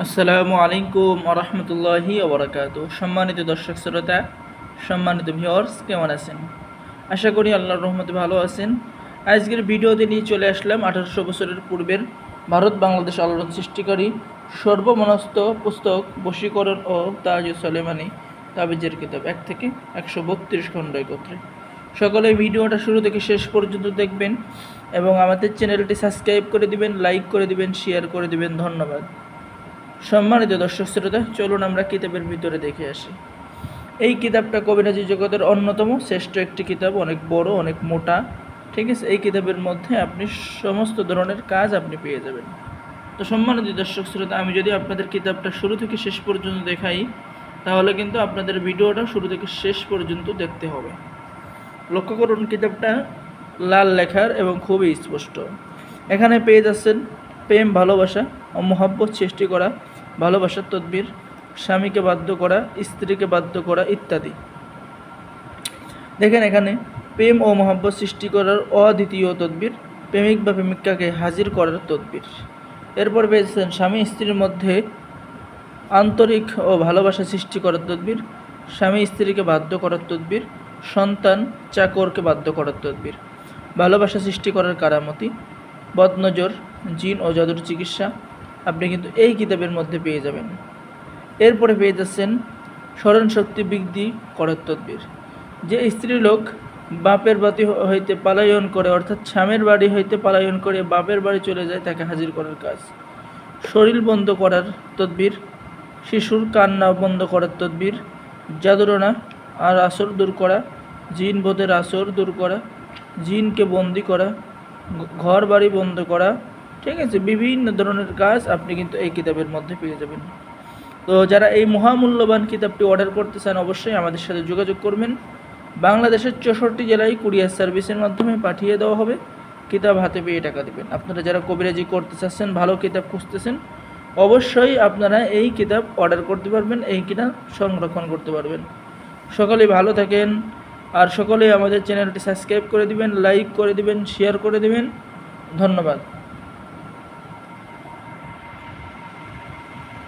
আসসালামু আলাইকুম আরহামতুল্লাহি ওবরাকাতু। সম্মানিত দর্শক শ্রোতা, সম্মানিত ভিউয়ার্স, কেমন আছেন? আশা করি আল্লাহর রহমতে ভালো আছেন। আজকের ভিডিওতে নিয়ে চলে আসলাম 1800 বছরের পূর্বের ভারত বাংলাদেশ আলোড়ন সৃষ্টিকারী সর্বমনস্ত পুস্তক বশীকরণ ও তাজ সুলেমানি তাবিজের কিতাব 1 থেকে 132 খণ্ড একত্রে। সকলে ভিডিওটা শুরু থেকে শেষ পর্যন্ত দেখবেন এবং আমাদের চ্যানেলটি সাবস্ক্রাইব করে দিবেন, লাইক করে দিবেন, শেয়ার করে দিবেন। ধন্যবাদ। সম্মানিত দর্শক শ্রোতা, চলুন আমরা কিতাবের ভিতরে দেখে আসি। এই কিতাবটা কবিরাজি জগতের অন্যতম শ্রেষ্ঠ একটি কিতাব, অনেক বড়, অনেক মোটা। ঠিক আছে, এই কিতাবের মধ্যে আপনি সমস্ত ধরনের কাজ আপনি পেয়ে যাবেন। তো সম্মানিত দর্শক শ্রোতা, আমি যদি আপনাদের কিতাবটা শুরু থেকে শেষ পর্যন্ত দেখাই, তাহলে কিন্তু আপনাদের ভিডিওটা শুরু থেকে শেষ পর্যন্ত দেখতে হবে। লক্ষ্য করুন, কিতাবটা লাল লেখার এবং খুবই স্পষ্ট। এখানে পেয়ে যাচ্ছেন প্রেম, ভালোবাসা ও মহব্বত সৃষ্টি করা, ভালোবাসার তদবির, স্বামীকে বাধ্য করা, স্ত্রীকে বাধ্য করা ইত্যাদি। দেখেন, এখানে প্রেম ও মহব্বত সৃষ্টি করার অদ্বিতীয় তদবির, প্রেমিক বা প্রেমিকাকে হাজির করার তদবির। এরপর পেয়েছেন স্বামী স্ত্রীর মধ্যে আন্তরিক ও ভালোবাসা সৃষ্টি করার তদবির, স্বামী স্ত্রীকে বাধ্য করার তদবির, সন্তান চাকরকে বাধ্য করার তদবির, ভালোবাসা সৃষ্টি করার কারামতি, বদনজর, জিন ও জাদুর চিকিৎসা আপনি কিন্তু এই কিতাবের মধ্যে পেয়ে যাবেন। এরপরে পেয়ে যাচ্ছেন স্মরণ শক্তি বৃদ্ধি করার তদবির। যে স্ত্রীলোক বাপের বাড়ি হইতে পলায়ন করে, অর্থাৎ স্বামীর বাড়ি হইতে পলায়ন করে বাপের বাড়ি চলে যায়, তাকে হাজির করার কাজ। শরীর বন্ধ করার তদবির, শিশুর কান্না বন্ধ করার তদবির, জাদুরনা আর আসর দূর করা, জিন বোধের আসর দূর করা, জিনকে বন্দি করা, ঘর বাড়ি বন্ধ করা। ঠিক আছে, বিভিন্ন ধরনের কাজ আপনি কিন্তু এই কিতাবের মধ্যে পেয়ে যাবেন। তো যারা এই মহামূল্যবান কিতাবটি অর্ডার করতে চান, অবশ্যই আমাদের সাথে যোগাযোগ করবেন। বাংলাদেশের 64 জেলায় কুরিয়ার সার্ভিসের মাধ্যমে পাঠিয়ে দেওয়া হবে। কিতাব হাতে পেয়ে টাকা দেবেন। আপনারা যারা কবিরাজি করতে চাচ্ছেন, ভালো কিতাব খুঁজতেছেন, অবশ্যই আপনারা এই কিতাব অর্ডার করতে পারবেন, এই কিতাব সংরক্ষণ করতে পারবেন। সকলেই ভালো থাকেন, আর সকলেই আমাদের চ্যানেলটি সাবস্ক্রাইব করে দিবেন, লাইক করে দিবেন, শেয়ার করে দিবেন। ধন্যবাদ।